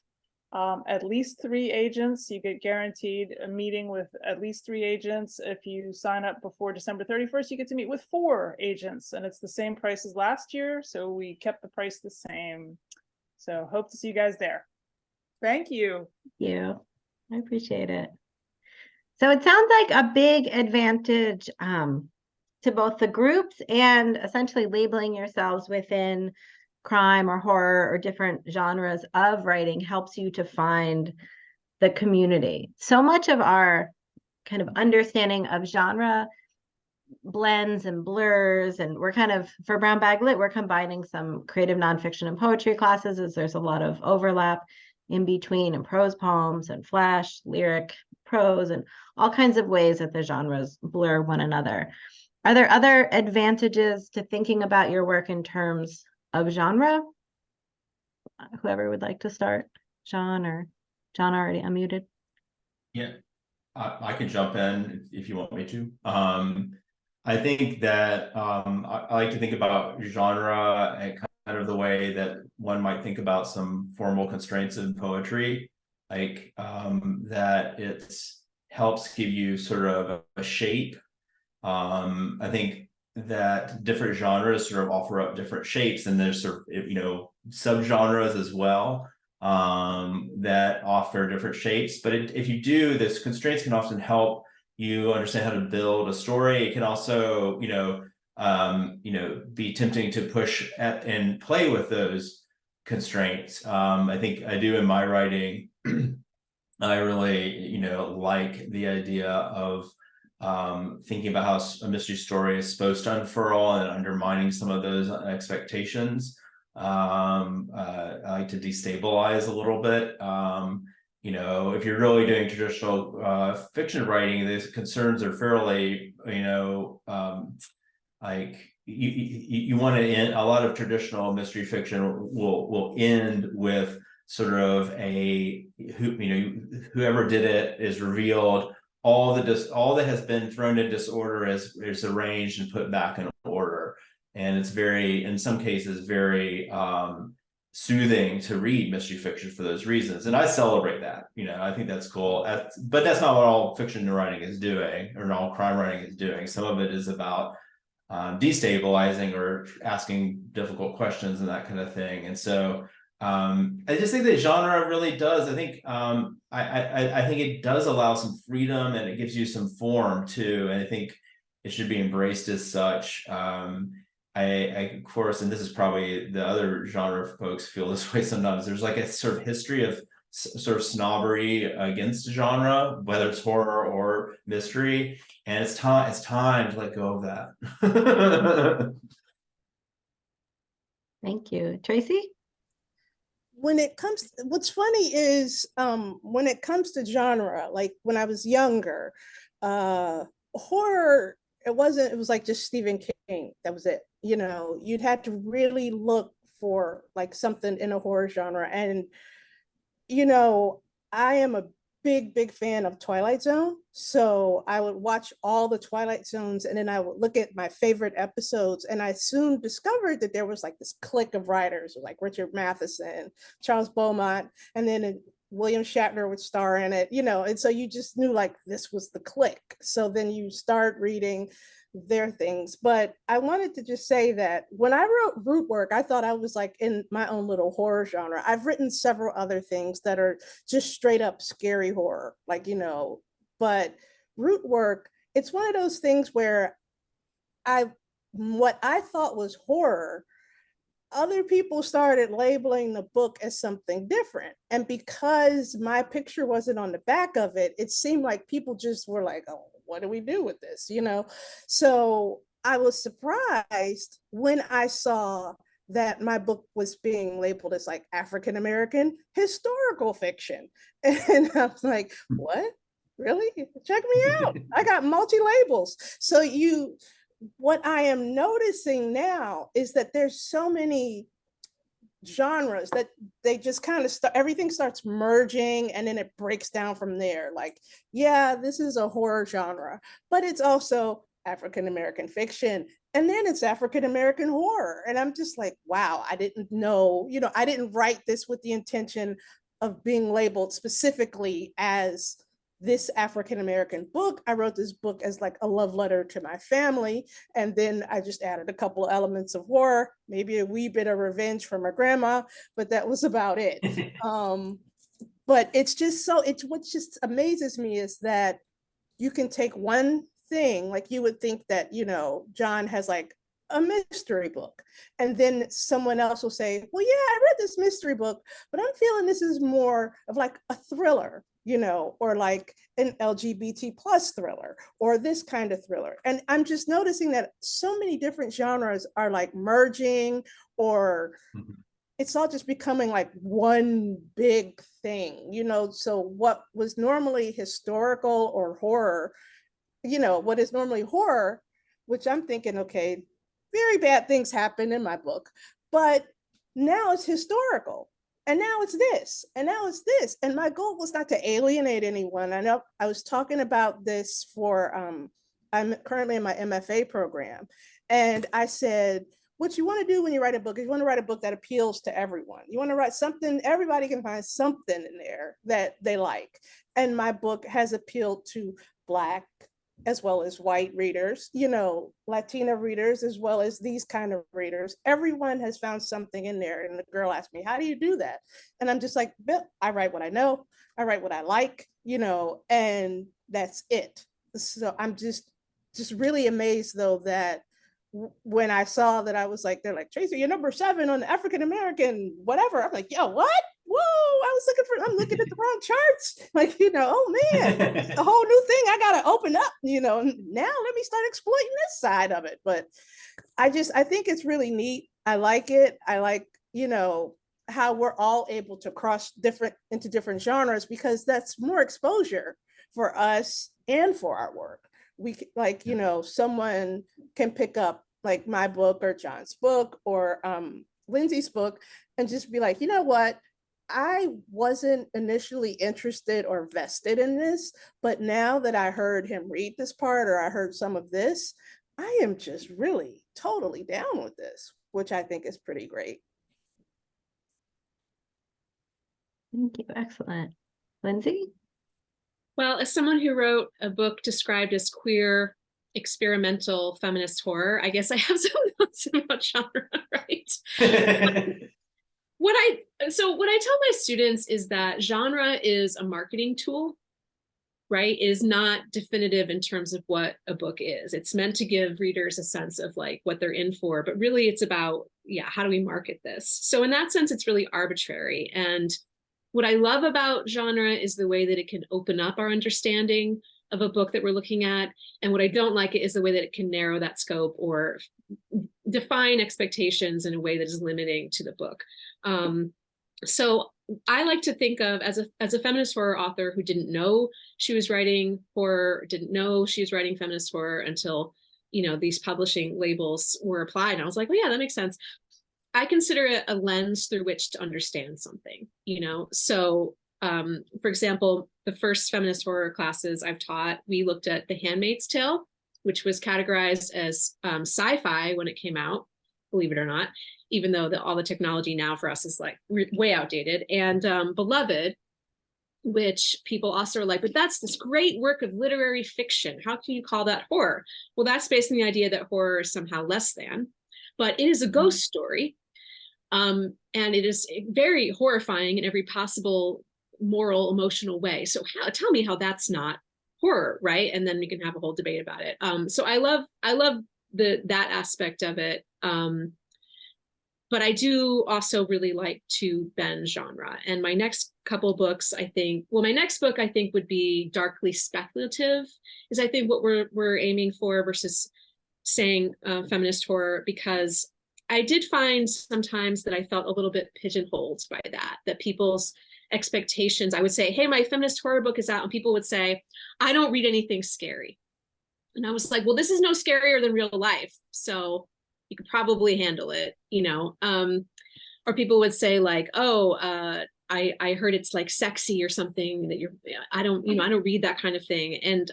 Speaker 6: at least 3 agents. You get guaranteed a meeting with at least 3 agents. If you sign up before December 31st, you get to meet with 4 agents, and it's the same price as last year, so we kept the price the same. So hope to see you guys there. Thank you.
Speaker 1: Thank you. I appreciate it. So it sounds like a big advantage to both the groups and essentially labeling yourselves within crime or horror or different genres of writing helps you to find the community. So much of our kind of understanding of genre blends and blurs, and we're kind of, for Brown Bag Lit, we're combining some creative nonfiction and poetry classes, as there's a lot of overlap in between, and prose poems and flash, lyric, prose, and all kinds of ways that the genres blur one another. Are there other advantages to thinking about your work in terms of genre? Whoever would like to start, Sean or John already unmuted.
Speaker 3: Yeah, I can jump in if you want me to. I think that I like to think about genre and kind of the way that one might think about some formal constraints in poetry, like that it helps give you sort of a shape. I think that different genres sort of offer up different shapes, and there's sort of, subgenres as well that offer different shapes. But if you do, this constraints can often help you understand how to build a story. It can also, be tempting to push at and play with those constraints. I think I do in my writing. I really, like the idea of thinking about how a mystery story is supposed to unfurl and undermining some of those expectations. I like to destabilize a little bit. If you're really doing traditional fiction writing, these concerns are fairly, like you want to end. A lot of traditional mystery fiction will end with sort of whoever did it is revealed. All that has been thrown in disorder is arranged and put back in order. And it's very, in some cases, very soothing to read mystery fiction for those reasons. And I celebrate that. I think that's cool. But that's not what all fiction writing is doing, or all crime writing is doing. Some of it is about destabilizing or asking difficult questions and that kind of thing. And so I just think that genre really does. I think I think it does allow some freedom, and it gives you some form too. And I think it should be embraced as such. I of course, and this is probably the other genre folks feel this way sometimes. There's like a sort of history of sort of snobbery against genre, whether it's horror or mystery, and it's time to let go of that.
Speaker 1: Thank you. Tracy?
Speaker 4: What's funny is when it comes to genre, like when I was younger, horror, it was like just Stephen King. That was it. You'd have to really look for like something in a horror genre. And, I am a big fan of Twilight Zone. So I would watch all the Twilight Zones, and then I would look at my favorite episodes. And I soon discovered that there was like this clique of writers like Richard Matheson, Charles Beaumont, and then William Shatner would star in it, and so you just knew like this was the clique. So then you start reading their things. But I wanted to just say that when I wrote Rootwork, I thought I was like in my own little horror genre. I've written several other things that are just straight up scary horror, like, but Rootwork, it's one of those things where what I thought was horror, other people started labeling the book as something different. And because my picture wasn't on the back of it, it seemed like people just were like, oh, what do we do with this? So I was surprised when I saw that my book was being labeled as like African-American historical fiction. And I was like, what? Really? Check me out. I got multi-labels. So what I am noticing now is that there's so many genres that they just kind of everything starts merging, and then it breaks down from there. Like, yeah, this is a horror genre, but it's also African-American fiction, and then it's African-American horror. And I'm just like, wow, I didn't know, I didn't write this with the intention of being labeled specifically as this African-American book. I wrote this book as like a love letter to my family. And then I just added a couple of elements of horror, maybe a wee bit of revenge from my grandma, but that was about it. But it's just what just amazes me is that you can take one thing, like you would think that, John has like a mystery book, and then someone else will say, well, yeah, I read this mystery book, but I'm feeling this is more of like a thriller, or like an LGBT plus thriller, or this kind of thriller. And I'm just noticing that so many different genres are like merging, or it's all just becoming like one big thing, so what was normally historical or horror, what is normally horror, which I'm thinking, okay, very bad things happen in my book, but now it's historical. And now it's this, and now it's this. And my goal was not to alienate anyone. I know I was talking about this for, I'm currently in my MFA program. And I said, what you want to do when you write a book is you want to write a book that appeals to everyone. You want to write something, everybody can find something in there that they like. And my book has appealed to Black as well as white readers, Latina readers, as well as these kind of readers. Everyone has found something in there. And the girl asked me, how do you do that? And I'm just like, Bill, I write what I know. I write what I like, and that's it. So I'm just really amazed though, that when I saw that, I was like, they're like, Tracy, you're number 7 on the African-American, whatever. I'm like, yo, what? Whoa, I'm looking at the wrong charts. Like, oh man, it's a whole new thing I got to open up, now let me start exploiting this side of it. But I think it's really neat. I like it. I like, how we're all able to cross into different genres, because that's more exposure for us and for our work. We like, someone can pick up like my book or John's book or Lindsay's book and just be like, you know what? I wasn't initially interested or vested in this, but now that I heard him read this part, or I heard some of this, I am just really totally down with this, which I think is pretty great.
Speaker 1: Thank you. Excellent. Lindsay?
Speaker 5: Well, as someone who wrote a book described as queer, experimental feminist horror, I guess I have some notes about genre, right? What I tell my students is that genre is a marketing tool, right? It is not definitive in terms of what a book is. It's meant to give readers a sense of like what they're in for, but really it's about, how do we market this? So in that sense, it's really arbitrary. And what I love about genre is the way that it can open up our understanding of a book that we're looking at. And what I don't like it is the way that it can narrow that scope or define expectations in a way that is limiting to the book. So I like to think of as a feminist horror author who didn't know she was writing horror, didn't know she was writing feminist horror until, these publishing labels were applied. And I was like, well, yeah, that makes sense. I consider it a lens through which to understand something, So, for example, the first feminist horror classes I've taught, we looked at The Handmaid's Tale, which was categorized as sci-fi when it came out, believe it or not, even though all the technology now for us is like way outdated, and Beloved, which people also are like, but that's this great work of literary fiction. How can you call that horror? Well, that's based on the idea that horror is somehow less than, but it is a ghost story. And it is very horrifying in every possible moral, emotional way. So tell me how that's not horror, right? And then we can have a whole debate about it. So I love that aspect of it. But I do also really like to bend genre. And my next couple books, my next book I think would be darkly speculative, is I think what we're aiming for, versus saying feminist horror, because I did find sometimes that I felt a little bit pigeonholed by that people's expectations, I would say, hey, my feminist horror book is out, and people would say, I don't read anything scary. And I was like, well, this is no scarier than real life, so you could probably handle it, or people would say like, oh, I heard it's like sexy or something, that I don't read that kind of thing. And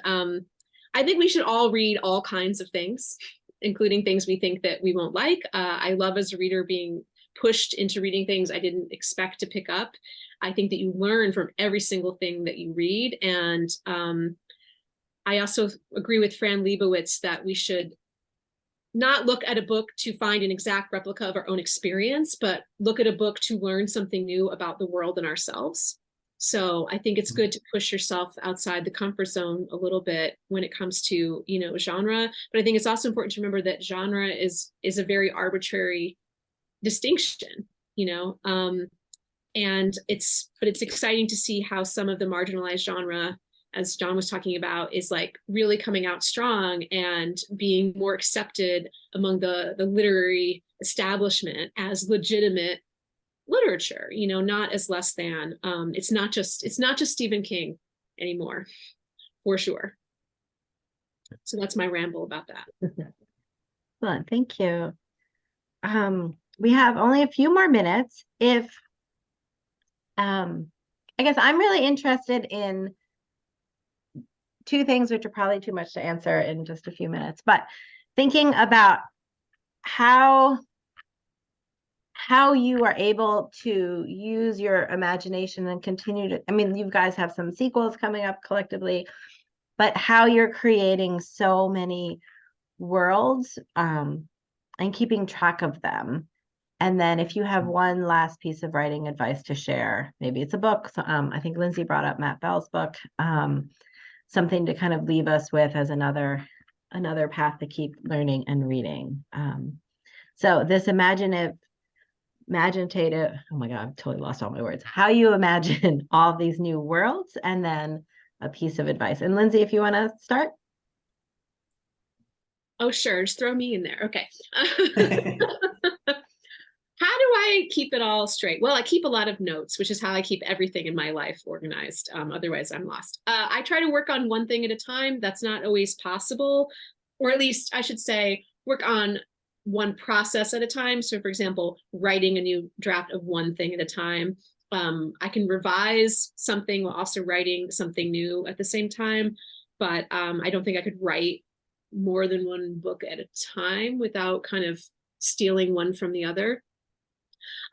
Speaker 5: I think we should all read all kinds of things, including things we think that we won't like. I love, as a reader, being pushed into reading things I didn't expect to pick up. I think that you learn from every single thing that you read. And I also agree with Fran Lebowitz that we should not look at a book to find an exact replica of our own experience, but look at a book to learn something new about the world and ourselves. So I think it's good to push yourself outside the comfort zone a little bit when it comes to, genre. But I think it's also important to remember that genre is a very arbitrary distinction, and it's exciting to see how some of the marginalized genre, as John was talking about, is like really coming out strong and being more accepted among the literary establishment as legitimate literature, not as less than. It's not just Stephen King anymore, for sure. So that's my ramble about that.
Speaker 1: Well, thank you. We have only a few more minutes. I guess I'm really interested in two things, which are probably too much to answer in just a few minutes, but thinking about how you are able to use your imagination and continue to, you guys have some sequels coming up collectively, but how you're creating so many worlds and keeping track of them. And then if you have one last piece of writing advice to share, maybe it's a book. So, I think Lindsay brought up Matt Bell's book, something to kind of leave us with as another path to keep learning and reading. So this imaginative, oh my God, I've totally lost all my words. How you imagine all these new worlds, and then a piece of advice. And Lindsay, if you want to start.
Speaker 5: Oh, sure. Just throw me in there. Okay. How do I keep it all straight? Well, I keep a lot of notes, which is how I keep everything in my life organized. Otherwise, I'm lost. I try to work on one thing at a time. That's not always possible, or at least I should say work on one process at a time. So, for example, writing a new draft of one thing at a time. I can revise something while also writing something new at the same time. But I don't think I could write more than one book at a time without kind of stealing one from the other.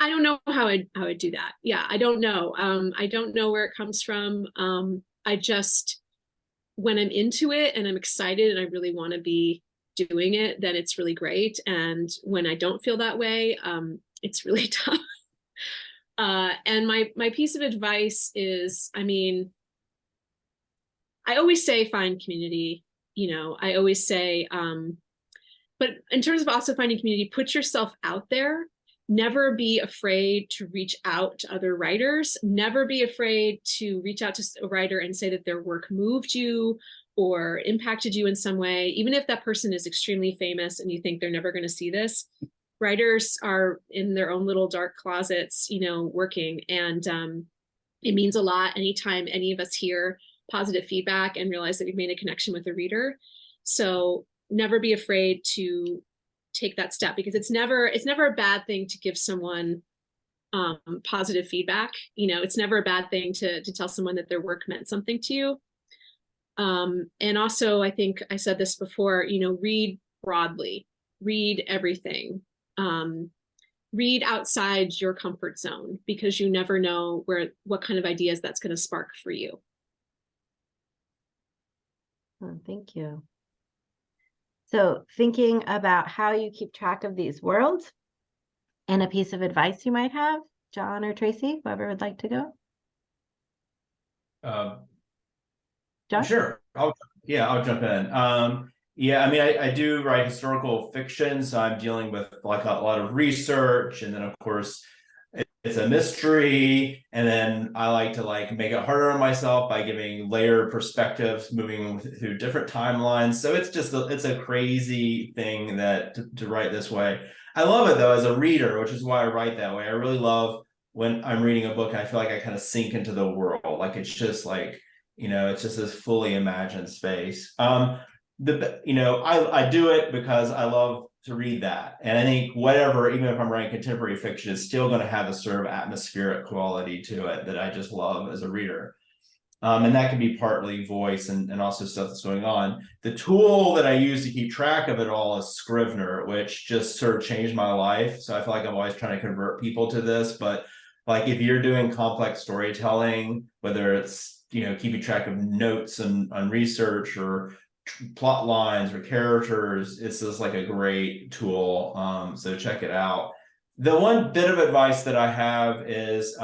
Speaker 5: I don't know how I'd do that. Yeah, I don't know. I don't know where it comes from. I just, when I'm into it and I'm excited and I really want to be doing it, then it's really great. And when I don't feel that way, it's really tough. And my piece of advice is, I always say find community. I always say, but in terms of also finding community, put yourself out there. Never be afraid to reach out to other writers. Never be afraid to reach out to a writer and say that their work moved you or impacted you in some way. Even if that person is extremely famous and you think they're never going to see this, writers are in their own little dark closets, working. And it means a lot anytime any of us hear positive feedback and realize that we've made a connection with the reader. So never be afraid to take that step, because it's never a bad thing to give someone positive feedback. You know, it's never a bad thing to tell someone that their work meant something to you. And also, I think I said this before, you know, read broadly, read everything. Read outside your comfort zone, because you never know what kind of ideas that's going to spark for you.
Speaker 1: Oh, thank you. So thinking about how you keep track of these worlds and a piece of advice you might have, John or Tracy, whoever would like to go. John?
Speaker 3: Sure. I'll jump in. Yeah, I mean, I do write historical fiction, so I'm dealing with like a lot of research, and then of course it's a mystery, and then I like to like make it harder on myself by giving layered perspectives, moving through different timelines. So it's just it's a crazy thing that to write this way. I love it though as a reader, which is why I write that way. I really love when I'm reading a book and I feel like I kind of sink into the world, like it's just like, you know, it's just this fully imagined space. You know, I do it because I love to read that, and I think whatever, even if I'm writing contemporary fiction, it's still going to have a sort of atmospheric quality to it that I just love as a reader. And that can be partly voice and also stuff that's going on. The tool that I use to keep track of it all is Scrivener, which just sort of changed my life. So I feel like I'm always trying to convert people to this, but like if you're doing complex storytelling, whether it's, you know, keeping track of notes and on research or plot lines or characters, it's just like a great tool. So check it out. The one bit of advice that I have is,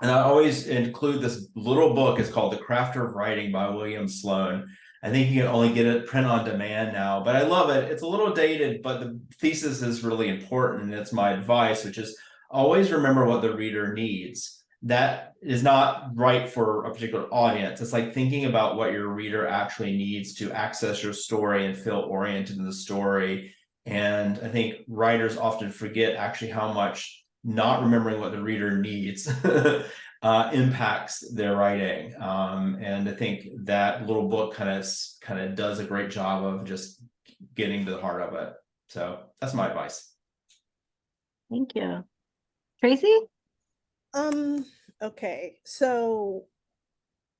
Speaker 3: and I always include this little book. It's called The Craft of Writing by William Sloan. I think you can only get it print on demand now, but I love it. It's a little dated, but the thesis is really important. And it's my advice, which is always remember what the reader needs. That is not right for a particular audience. It's like thinking about what your reader actually needs to access your story and feel oriented in the story. And I think writers often forget actually how much not remembering what the reader needs impacts their writing. And I think that little book kind of does a great job of just getting to the heart of it. So that's my advice.
Speaker 1: Thank you. Tracy?
Speaker 4: Okay, so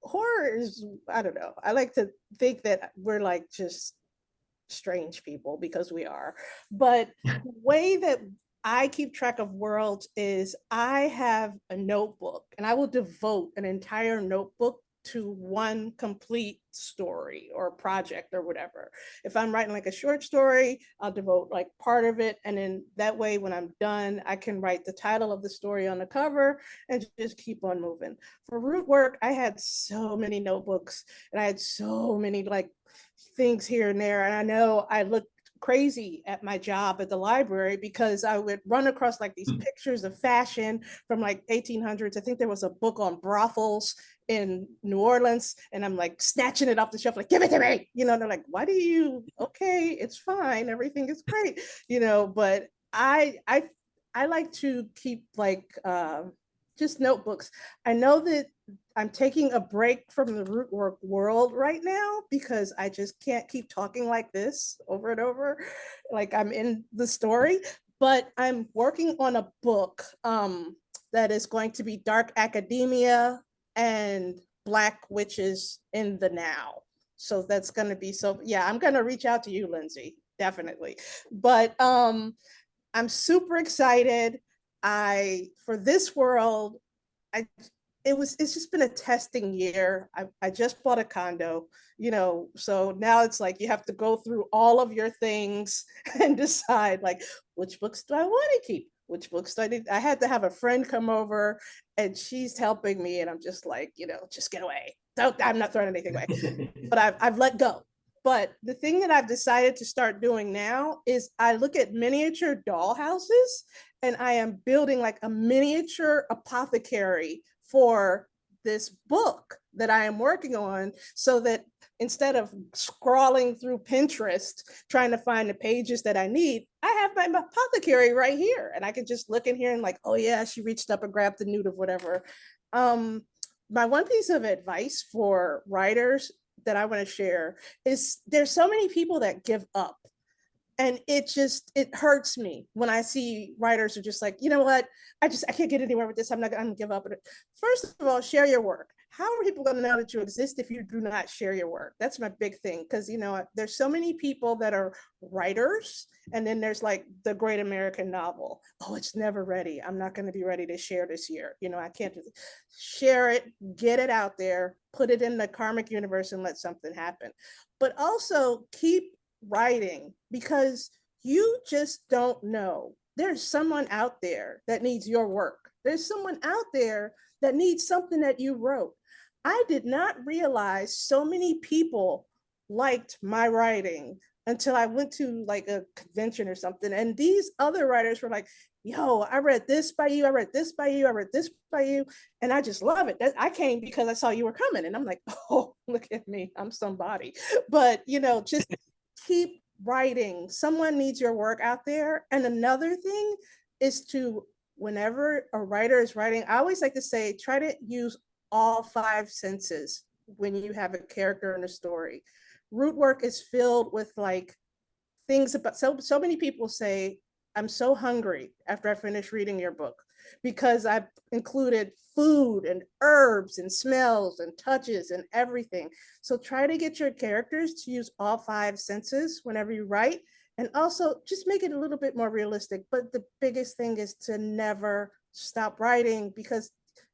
Speaker 4: horror is, I don't know, I like to think that we're like just strange people, because we are, but the way that I keep track of worlds is I have a notebook, and I will devote an entire notebook to one complete story or project or whatever. If I'm writing like a short story, I'll devote like part of it, and then that way when I'm done, I can write the title of the story on the cover and just keep on moving. For Rootwork, I had so many notebooks, and I had so many like things here and there, and I know I looked crazy at my job at the library because I would run across like these pictures of fashion from like 1800s. I think there was a book on brothels in New Orleans, and I'm like snatching it off the shelf, like, give it to me, you know, and they're like, why do you, okay, it's fine, everything is great, you know, but I like to keep like just notebooks. I know that I'm taking a break from the Rootwork world right now because I just can't keep talking like this over and over, like I'm in the story, but I'm working on a book that is going to be dark academia and Black witches in the now. So that's going to be, so yeah, I'm going to reach out to you, Lindsay, definitely. But I'm super excited. For this world, it's just been a testing year. I just bought a condo, you know, so now it's like you have to go through all of your things and decide like, which books do I want to keep? Which books do I need? I had to have a friend come over, and she's helping me, and I'm just like, you know, just get away. I'm not throwing anything away, but I've let go. But the thing that I've decided to start doing now is I look at miniature doll houses, and I am building like a miniature apothecary for this book that I am working on, so that instead of scrolling through Pinterest trying to find the pages that I need, I have my apothecary right here, and I can just look in here and like, oh yeah, she reached up and grabbed the newt of whatever. My one piece of advice for writers that I want to share is there's so many people that give up. And it hurts me when I see writers are just like, you know what, I can't get anywhere with this. I'm gonna give up on it. First of all, share your work. How are people going to know that you exist if you do not share your work? That's my big thing. Because, you know, there's so many people that are writers, and then there's like the great American novel. Oh, it's never ready. I'm not going to be ready to share this year. You know, I can't do this. Share it, get it out there, put it in the karmic universe and let something happen. But also keep writing, because you just don't know. There's someone out there that needs your work. There's someone out there that needs something that you wrote. I did not realize so many people liked my writing until I went to like a convention or something. And these other writers were like, yo, I read this by you. I read this by you. I read this by you. And I just love it. I came because I saw you were coming. And I'm like, oh, look at me. I'm somebody. But, you know, just keep writing. Someone needs your work out there. And another thing is to, whenever a writer is writing, I always like to say, try to use all 5 senses when you have a character in a story. Rootwork is filled with like things about, so many people say, I'm so hungry after I finish reading your book, because I've included food and herbs and smells and touches and everything. So try to get your characters to use all 5 senses whenever you write, and also just make it a little bit more realistic. But the biggest thing is to never stop writing, because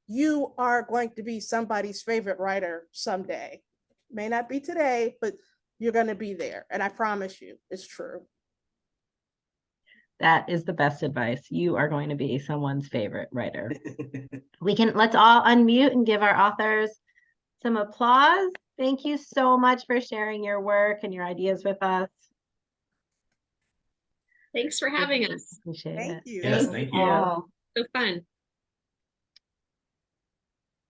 Speaker 4: you are going to be somebody's favorite writer someday. May not be today, but you're going to be there. And I promise you, it's true.
Speaker 1: That is the best advice. You are going to be someone's favorite writer. Let's all unmute and give our authors some applause. Thank you so much for sharing your work and your ideas with us.
Speaker 5: Thanks for having us.
Speaker 1: Appreciate
Speaker 4: Thank
Speaker 1: it.
Speaker 4: you.
Speaker 3: Yes, thank you.
Speaker 1: all.
Speaker 5: So fun.